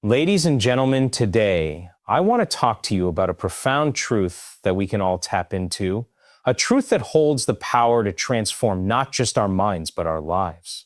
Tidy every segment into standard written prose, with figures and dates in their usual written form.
Ladies and gentlemen, today I want to talk to you about a profound truth that we can all tap into, a truth that holds the power to transform not just our minds, but our lives.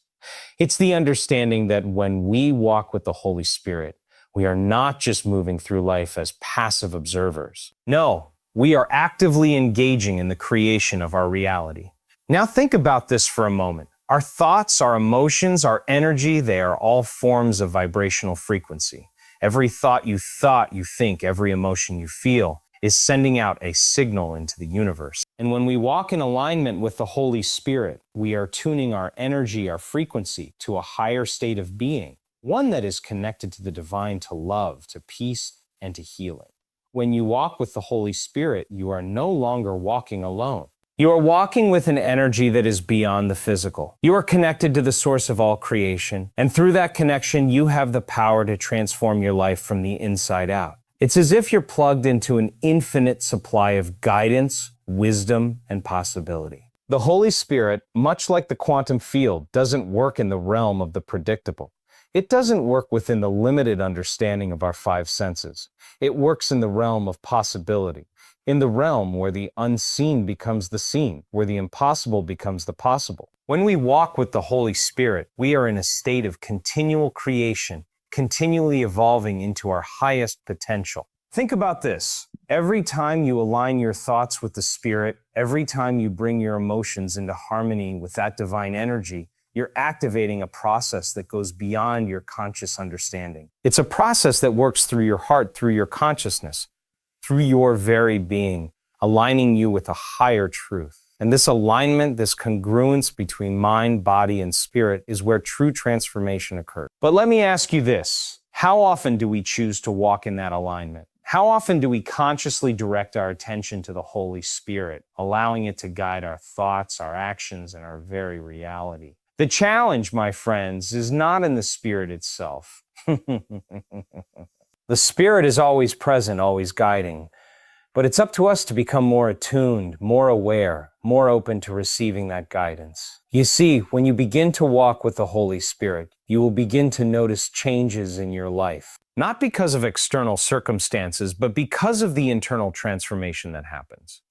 It's the understanding that when we walk with the Holy Spirit, we are not just moving through life as passive observers. No, we are actively engaging in the creation of our reality. Now think about this for a moment. Our thoughts, our emotions, our energy, they are all forms of vibrational frequency. Every thought you think, every emotion you feel is sending out a signal into the universe. And when we walk in alignment with the Holy Spirit, we are tuning our energy, our frequency to a higher state of being, one that is connected to the divine, to love, to peace, and to healing. When you walk with the Holy Spirit, you are no longer walking alone. You are walking with an energy that is beyond the physical. You are connected to the source of all creation, and through that connection, you have the power to transform your life from the inside out. It's as if you're plugged into an infinite supply of guidance, wisdom, and possibility. The Holy Spirit, much like the quantum field, doesn't work in the realm of the predictable. It doesn't work within the limited understanding of our five senses. It works in the realm of possibility. In the realm where the unseen becomes the seen, where the impossible becomes the possible. When we walk with the Holy Spirit, we are in a state of continual creation, continually evolving into our highest potential. Think about this. Every time you align your thoughts with the Spirit, every time you bring your emotions into harmony with that divine energy, you're activating a process that goes beyond your conscious understanding. It's a process that works through your heart, through your consciousness, through your very being, aligning you with a higher truth. And this alignment, this congruence between mind, body, and spirit is where true transformation occurs. But let me ask you this. How often do we choose to walk in that alignment? How often do we consciously direct our attention to the Holy Spirit, allowing it to guide our thoughts, our actions, and our very reality? The challenge, my friends, is not in the Spirit itself. The Spirit is always present, always guiding, but it's up to us to become more attuned, more aware, more open to receiving that guidance. You see, when you begin to walk with the Holy Spirit, you will begin to notice changes in your life, not because of external circumstances, but because of the internal transformation that happens.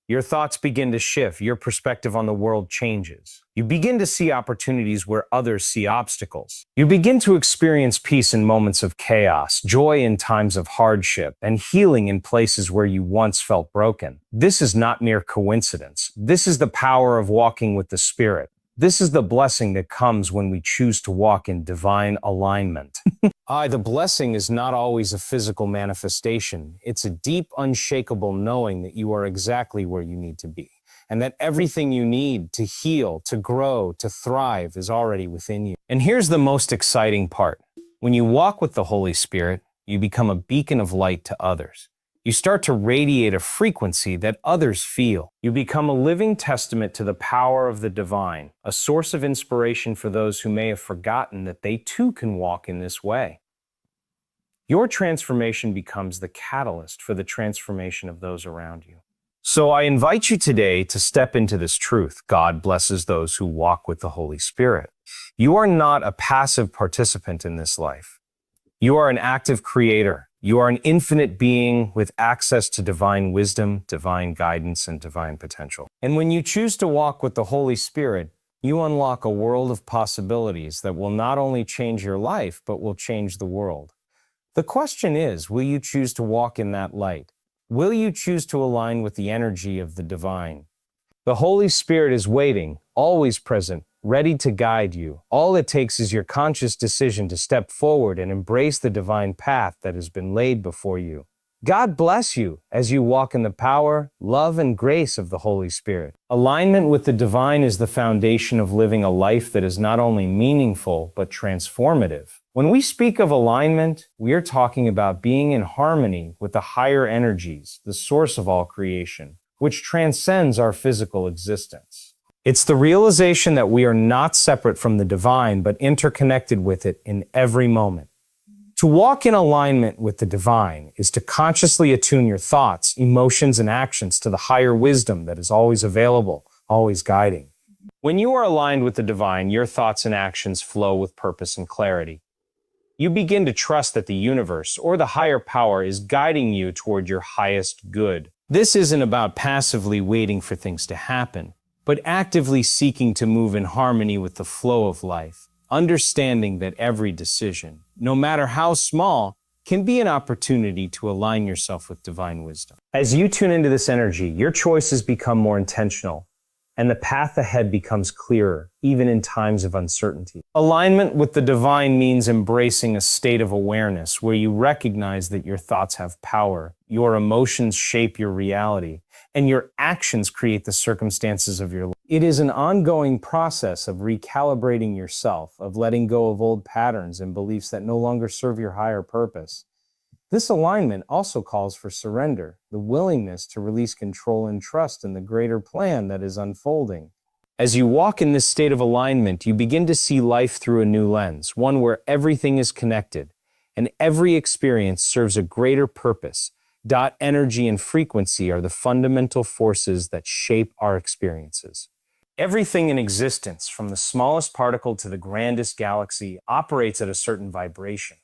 Your thoughts begin to shift. Your perspective on the world changes. You begin to see opportunities where others see obstacles. You begin to experience peace in moments of chaos, joy in times of hardship, and healing in places where you once felt broken. This is not mere coincidence. This is the power of walking with the Spirit. This is the blessing that comes when we choose to walk in divine alignment. The blessing is not always a physical manifestation. It's a deep, unshakable knowing that you are exactly where you need to be, and that everything you need to heal, to grow, to thrive is already within you. And here's the most exciting part. When you walk with the Holy Spirit, you become a beacon of light to others. You start to radiate a frequency that others feel. You become a living testament to the power of the divine, a source of inspiration for those who may have forgotten that they too can walk in this way. Your transformation becomes the catalyst for the transformation of those around you. So I invite you today to step into this truth. God blesses those who walk with the Holy Spirit. You are not a passive participant in this life. You are an active creator. You are an infinite being with access to divine wisdom, divine guidance, and divine potential. And when you choose to walk with the Holy Spirit, you unlock a world of possibilities that will not only change your life, but will change the world. The question is, will you choose to walk in that light? Will you choose to align with the energy of the divine? The Holy Spirit is waiting, always present, ready to guide you. All it takes is your conscious decision to step forward and embrace the divine path that has been laid before you. God bless you as you walk in the power, love, and grace of the Holy Spirit. Alignment with the divine is the foundation of living a life that is not only meaningful, but transformative. When we speak of alignment, we are talking about being in harmony with the higher energies, the source of all creation, which transcends our physical existence. It's the realization that we are not separate from the divine, but interconnected with it in every moment. To walk in alignment with the divine is to consciously attune your thoughts, emotions, and actions to the higher wisdom that is always available, always guiding. When you are aligned with the divine, your thoughts and actions flow with purpose and clarity. You begin to trust that the universe or the higher power is guiding you toward your highest good. This isn't about passively waiting for things to happen, but actively seeking to move in harmony with the flow of life, understanding that every decision, no matter how small, can be an opportunity to align yourself with divine wisdom. As you tune into this energy, your choices become more intentional, and the path ahead becomes clearer, even in times of uncertainty. Alignment with the divine means embracing a state of awareness where you recognize that your thoughts have power, your emotions shape your reality, and your actions create the circumstances of your life. It is an ongoing process of recalibrating yourself, of letting go of old patterns and beliefs that no longer serve your higher purpose. This alignment also calls for surrender, the willingness to release control and trust in the greater plan that is unfolding. As you walk in this state of alignment, you begin to see life through a new lens, one where everything is connected, and every experience serves a greater purpose. Energy and frequency are the fundamental forces that shape our experiences. Everything in existence, from the smallest particle to the grandest galaxy, operates at a certain vibration.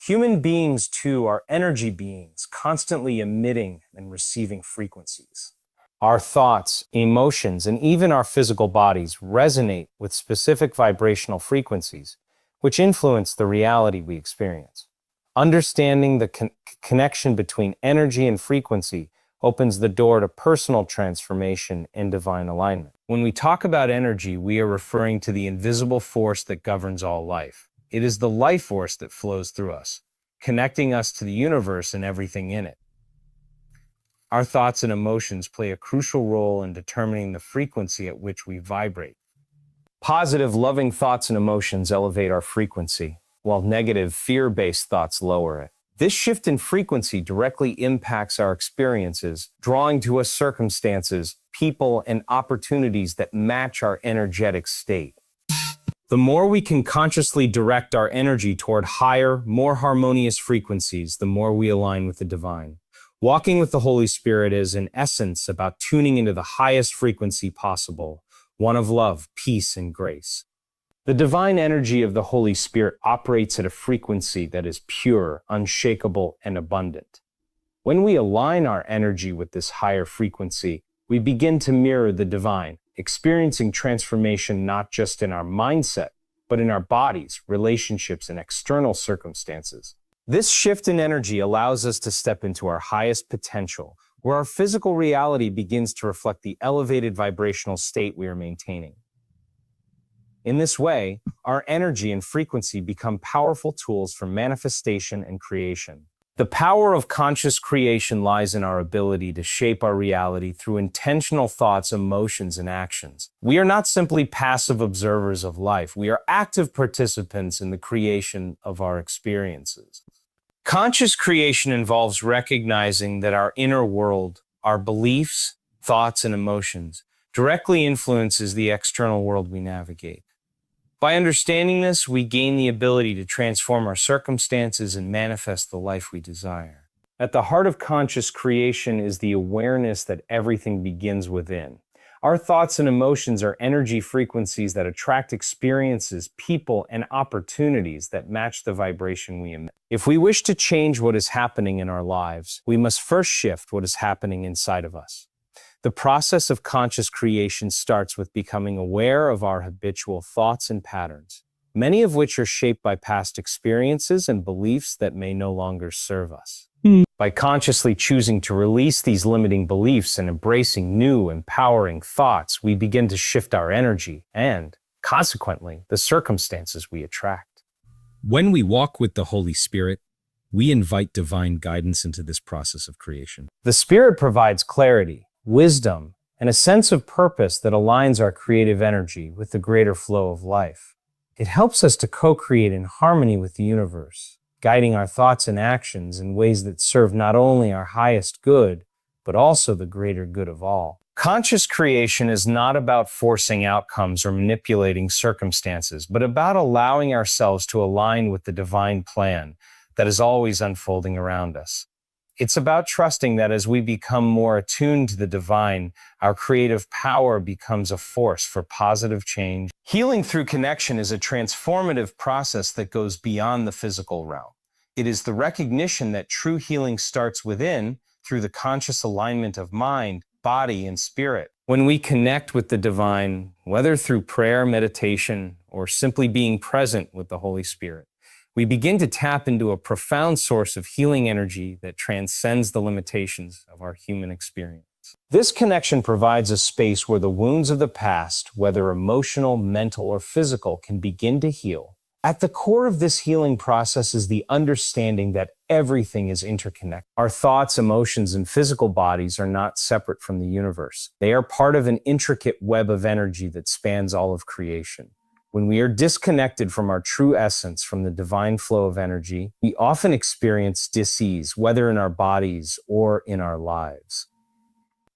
Human beings, too, are energy beings, constantly emitting and receiving frequencies. Our thoughts, emotions, and even our physical bodies resonate with specific vibrational frequencies, which influence the reality we experience. Understanding the connection between energy and frequency opens the door to personal transformation and divine alignment. When we talk about energy, we are referring to the invisible force that governs all life. It is the life force that flows through us, connecting us to the universe and everything in it. Our thoughts and emotions play a crucial role in determining the frequency at which we vibrate. Positive, loving thoughts and emotions elevate our frequency, while negative, fear-based thoughts lower it. This shift in frequency directly impacts our experiences, drawing to us circumstances, people, and opportunities that match our energetic state. The more we can consciously direct our energy toward higher, more harmonious frequencies, the more we align with the divine. Walking with the Holy Spirit is, in essence, about tuning into the highest frequency possible, one of love, peace, and grace. The divine energy of the Holy Spirit operates at a frequency that is pure, unshakable, and abundant. When we align our energy with this higher frequency, we begin to mirror the divine, experiencing transformation not just in our mindset, but in our bodies, relationships, and external circumstances. This shift in energy allows us to step into our highest potential, where our physical reality begins to reflect the elevated vibrational state we are maintaining. In this way, our energy and frequency become powerful tools for manifestation and creation. The power of conscious creation lies in our ability to shape our reality through intentional thoughts, emotions, and actions. We are not simply passive observers of life. We are active participants in the creation of our experiences. Conscious creation involves recognizing that our inner world, our beliefs, thoughts, and emotions, directly influences the external world we navigate. By understanding this, we gain the ability to transform our circumstances and manifest the life we desire. At the heart of conscious creation is the awareness that everything begins within. Our thoughts and emotions are energy frequencies that attract experiences, people, and opportunities that match the vibration we emit. If we wish to change what is happening in our lives, we must first shift what is happening inside of us. The process of conscious creation starts with becoming aware of our habitual thoughts and patterns, many of which are shaped by past experiences and beliefs that may no longer serve us. By consciously choosing to release these limiting beliefs and embracing new, empowering thoughts, we begin to shift our energy and, consequently, the circumstances we attract. When we walk with the Holy Spirit, we invite divine guidance into this process of creation. The Spirit provides clarity, wisdom, and a sense of purpose that aligns our creative energy with the greater flow of life. It helps us to co-create in harmony with the universe, guiding our thoughts and actions in ways that serve not only our highest good, but also the greater good of all. Conscious creation is not about forcing outcomes or manipulating circumstances, but about allowing ourselves to align with the divine plan that is always unfolding around us. It's about trusting that as we become more attuned to the divine, our creative power becomes a force for positive change. Healing through connection is a transformative process that goes beyond the physical realm. It is the recognition that true healing starts within through the conscious alignment of mind, body, and spirit. When we connect with the divine, whether through prayer, meditation, or simply being present with the Holy Spirit, we begin to tap into a profound source of healing energy that transcends the limitations of our human experience. This connection provides a space where the wounds of the past, whether emotional, mental, or physical, can begin to heal. At the core of this healing process is the understanding that everything is interconnected. Our thoughts, emotions, and physical bodies are not separate from the universe. They are part of an intricate web of energy that spans all of creation. When we are disconnected from our true essence, from the divine flow of energy, we often experience dis-ease, whether in our bodies or in our lives.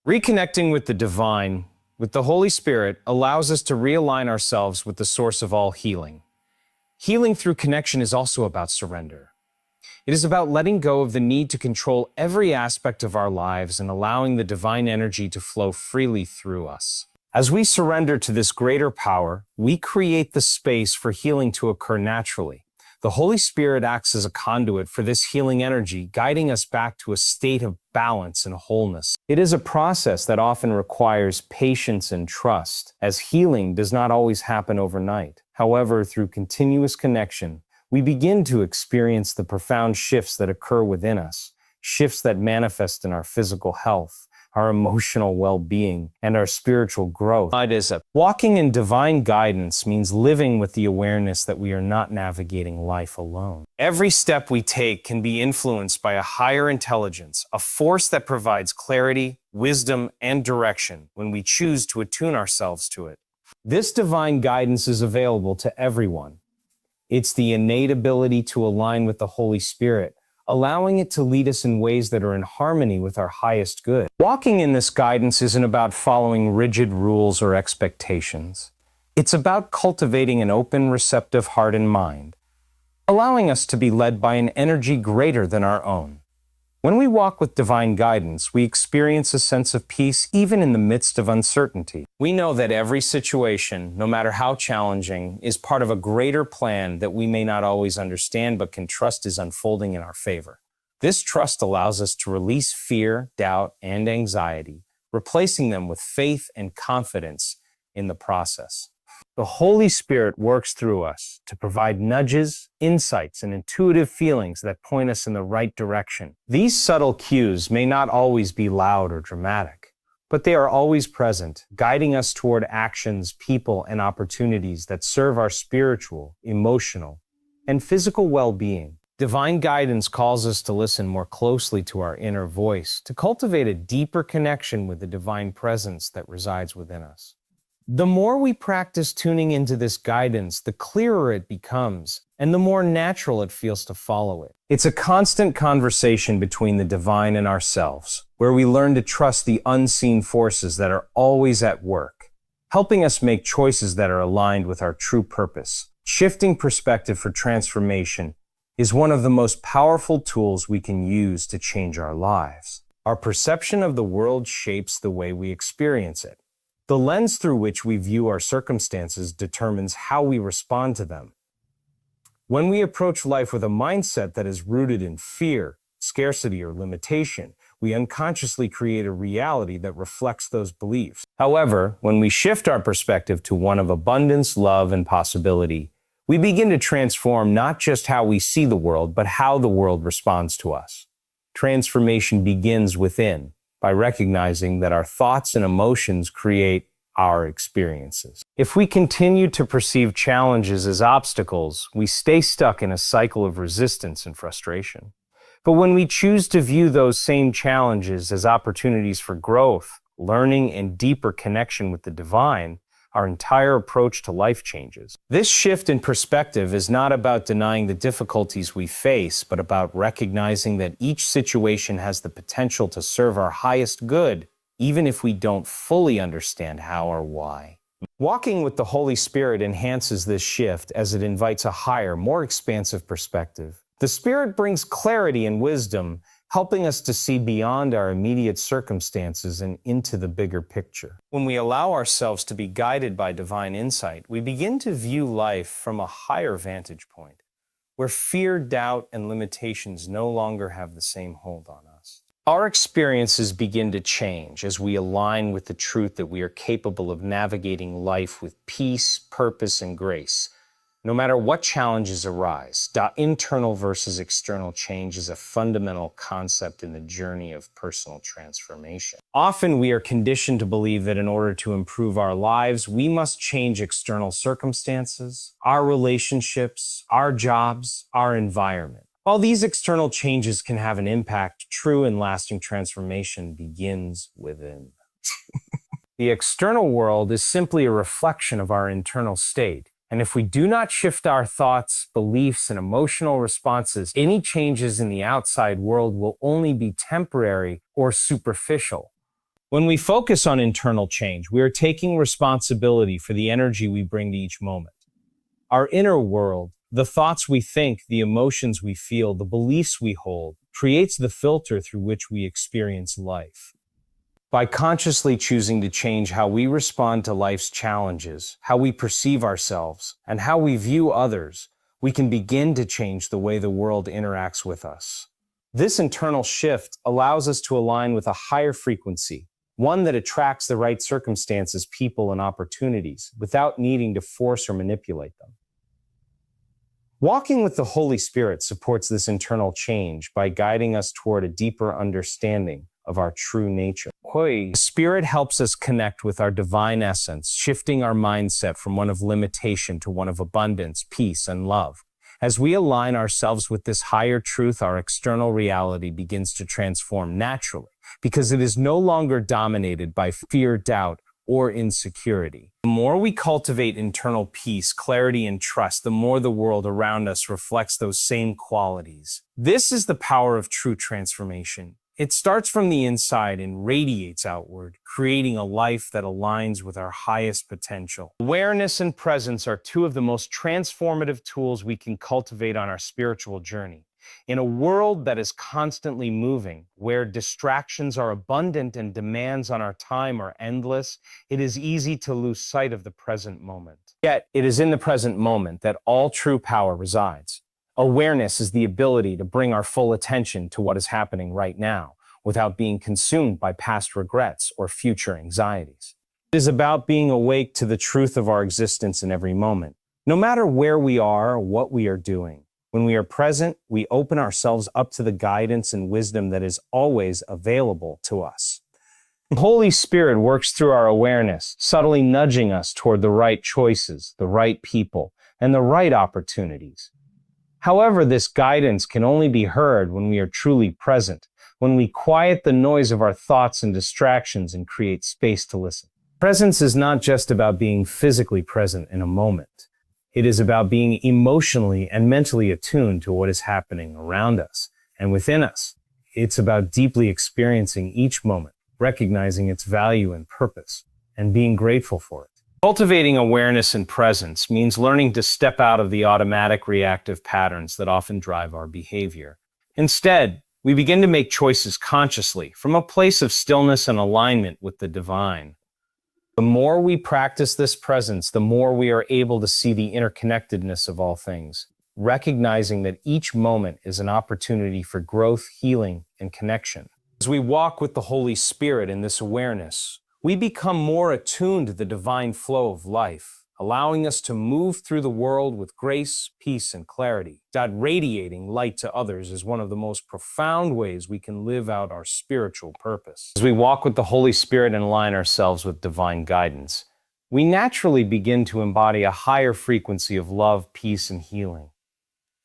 Reconnecting with the divine, with the Holy Spirit, allows us to realign ourselves with the source of all healing. Healing through connection is also about surrender. It is about letting go of the need to control every aspect of our lives and allowing the divine energy to flow freely through us. As we surrender to this greater power, we create the space for healing to occur naturally. The Holy Spirit acts as a conduit for this healing energy, guiding us back to a state of balance and wholeness. It is a process that often requires patience and trust, as healing does not always happen overnight. However, through continuous connection, we begin to experience the profound shifts that occur within us, shifts that manifest in our physical health, our emotional well-being, and our spiritual growth. Walking in divine guidance means living with the awareness that we are not navigating life alone. Every step we take can be influenced by a higher intelligence, a force that provides clarity, wisdom, and direction when we choose to attune ourselves to it. This divine guidance is available to everyone. It's the innate ability to align with the Holy Spirit, allowing it to lead us in ways that are in harmony with our highest good. Walking in this guidance isn't about following rigid rules or expectations. It's about cultivating an open, receptive heart and mind, allowing us to be led by an energy greater than our own. When we walk with divine guidance, we experience a sense of peace even in the midst of uncertainty. We know that every situation, no matter how challenging, is part of a greater plan that we may not always understand but can trust is unfolding in our favor. This trust allows us to release fear, doubt, and anxiety, replacing them with faith and confidence in the process. The Holy Spirit works through us to provide nudges, insights, and intuitive feelings that point us in the right direction. These subtle cues may not always be loud or dramatic, but they are always present, guiding us toward actions, people, and opportunities that serve our spiritual, emotional, and physical well-being. Divine guidance calls us to listen more closely to our inner voice, to cultivate a deeper connection with the divine presence that resides within us. The more we practice tuning into this guidance, the clearer it becomes, and the more natural it feels to follow it. It's a constant conversation between the divine and ourselves, where we learn to trust the unseen forces that are always at work, helping us make choices that are aligned with our true purpose. Shifting perspective for transformation is one of the most powerful tools we can use to change our lives. Our perception of the world shapes the way we experience it. The lens through which we view our circumstances determines how we respond to them. When we approach life with a mindset that is rooted in fear, scarcity, or limitation, we unconsciously create a reality that reflects those beliefs. However, when we shift our perspective to one of abundance, love, and possibility, we begin to transform not just how we see the world, but how the world responds to us. Transformation begins within, by recognizing that our thoughts and emotions create our experiences. If we continue to perceive challenges as obstacles, we stay stuck in a cycle of resistance and frustration. But when we choose to view those same challenges as opportunities for growth, learning, and deeper connection with the divine, our entire approach to life changes. This shift in perspective is not about denying the difficulties we face, but about recognizing that each situation has the potential to serve our highest good, even if we don't fully understand how or why. Walking with the Holy Spirit enhances this shift as it invites a higher, more expansive perspective. The Spirit brings clarity and wisdom, helping us to see beyond our immediate circumstances and into the bigger picture. When we allow ourselves to be guided by divine insight, we begin to view life from a higher vantage point, where fear, doubt, and limitations no longer have the same hold on us. Our experiences begin to change as we align with the truth that we are capable of navigating life with peace, purpose, and grace. No matter what challenges arise, internal versus external change is a fundamental concept in the journey of personal transformation. Often we are conditioned to believe that in order to improve our lives, we must change external circumstances, our relationships, our jobs, our environment. While these external changes can have an impact, true and lasting transformation begins within. The external world is simply a reflection of our internal state. And if we do not shift our thoughts, beliefs, and emotional responses, any changes in the outside world will only be temporary or superficial. When we focus on internal change, we are taking responsibility for the energy we bring to each moment. Our inner world, the thoughts we think, the emotions we feel, the beliefs we hold, creates the filter through which we experience life. By consciously choosing to change how we respond to life's challenges, how we perceive ourselves, and how we view others, we can begin to change the way the world interacts with us. This internal shift allows us to align with a higher frequency, one that attracts the right circumstances, people, and opportunities without needing to force or manipulate them. Walking with the Holy Spirit supports this internal change by guiding us toward a deeper understanding of our true nature. The Spirit helps us connect with our divine essence, shifting our mindset from one of limitation to one of abundance, peace, and love. As we align ourselves with this higher truth, our external reality begins to transform naturally, because it is no longer dominated by fear, doubt, or insecurity. The more we cultivate internal peace, clarity, and trust, the more the world around us reflects those same qualities. This is the power of true transformation. It starts from the inside and radiates outward, creating a life that aligns with our highest potential. Awareness and presence are two of the most transformative tools we can cultivate on our spiritual journey. In a world that is constantly moving, where distractions are abundant and demands on our time are endless, it is easy to lose sight of the present moment. Yet, it is in the present moment that all true power resides. Awareness is the ability to bring our full attention to what is happening right now, without being consumed by past regrets or future anxieties. It is about being awake to the truth of our existence in every moment, no matter where we are or what we are doing. When we are present, we open ourselves up to the guidance and wisdom that is always available to us. The Holy Spirit works through our awareness, subtly nudging us toward the right choices, the right people, and the right opportunities. However, this guidance can only be heard when we are truly present, when we quiet the noise of our thoughts and distractions and create space to listen. Presence is not just about being physically present in a moment. It is about being emotionally and mentally attuned to what is happening around us and within us. It's about deeply experiencing each moment, recognizing its value and purpose, and being grateful for it. Cultivating awareness and presence means learning to step out of the automatic reactive patterns that often drive our behavior. Instead, we begin to make choices consciously from a place of stillness and alignment with the divine. The more we practice this presence, the more we are able to see the interconnectedness of all things, recognizing that each moment is an opportunity for growth, healing, and connection. As we walk with the Holy Spirit in this awareness, we become more attuned to the divine flow of life, allowing us to move through the world with grace, peace, and clarity. Radiating light to others is one of the most profound ways we can live out our spiritual purpose. As we walk with the Holy Spirit and align ourselves with divine guidance, we naturally begin to embody a higher frequency of love, peace, and healing.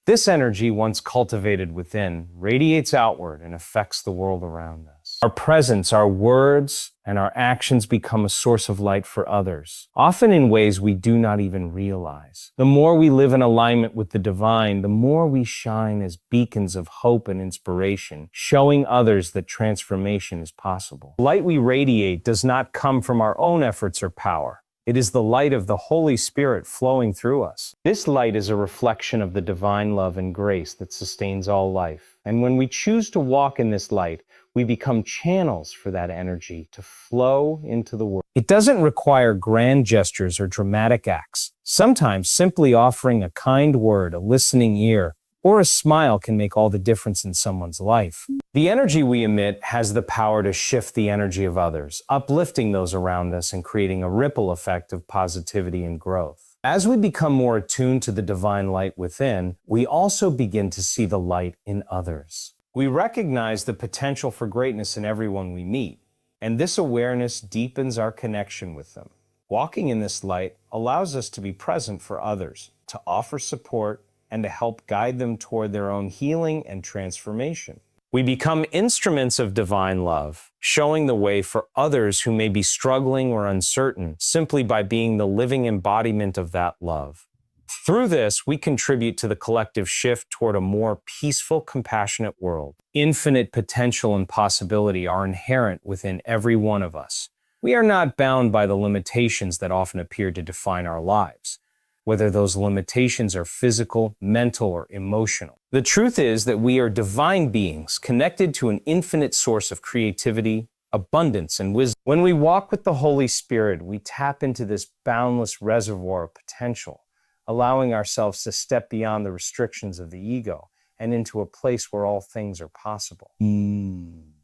This energy, once cultivated within, radiates outward and affects the world around us. Our presence, our words, and our actions become a source of light for others, often in ways we do not even realize. The more we live in alignment with the divine, the more we shine as beacons of hope and inspiration, showing others that transformation is possible. The light we radiate does not come from our own efforts or power. It is the light of the Holy Spirit flowing through us. This light is a reflection of the divine love and grace that sustains all life. And when we choose to walk in this light, we become channels for that energy to flow into the world. It doesn't require grand gestures or dramatic acts. Sometimes simply offering a kind word, a listening ear, or a smile can make all the difference in someone's life. The energy we emit has the power to shift the energy of others, uplifting those around us and creating a ripple effect of positivity and growth. As we become more attuned to the divine light within, we also begin to see the light in others. We recognize the potential for greatness in everyone we meet, and this awareness deepens our connection with them. Walking in this light allows us to be present for others, to offer support, and to help guide them toward their own healing and transformation. We become instruments of divine love, showing the way for others who may be struggling or uncertain simply by being the living embodiment of that love. Through this, we contribute to the collective shift toward a more peaceful, compassionate world. Infinite potential and possibility are inherent within every one of us. We are not bound by the limitations that often appear to define our lives, whether those limitations are physical, mental, or emotional. The truth is that we are divine beings connected to an infinite source of creativity, abundance, and wisdom. When we walk with the Holy Spirit, we tap into this boundless reservoir of potential, allowing ourselves to step beyond the restrictions of the ego and into a place where all things are possible.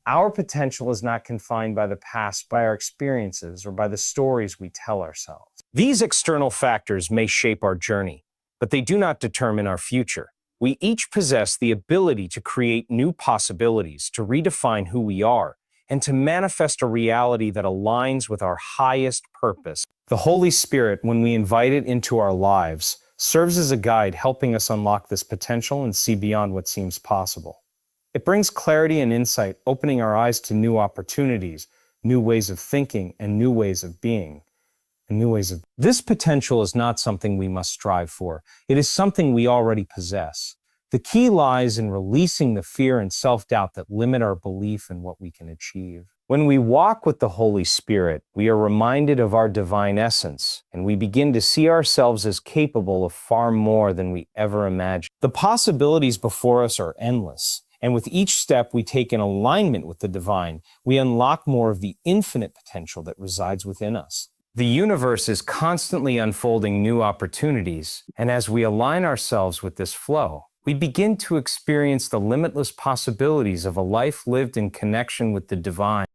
Our potential is not confined by the past, by our experiences, or by the stories we tell ourselves. These external factors may shape our journey, but they do not determine our future. We each possess the ability to create new possibilities, to redefine who we are, and to manifest a reality that aligns with our highest purpose. The Holy Spirit, when we invite it into our lives, serves as a guide, helping us unlock this potential and see beyond what seems possible. It brings clarity and insight, opening our eyes to new opportunities, new ways of thinking, and new ways of being. This potential is not something we must strive for. It is something we already possess. The key lies in releasing the fear and self-doubt that limit our belief in what we can achieve. When we walk with the Holy Spirit, we are reminded of our divine essence, and we begin to see ourselves as capable of far more than we ever imagined. The possibilities before us are endless, and with each step we take in alignment with the divine, we unlock more of the infinite potential that resides within us. The universe is constantly unfolding new opportunities, and as we align ourselves with this flow, we begin to experience the limitless possibilities of a life lived in connection with the divine.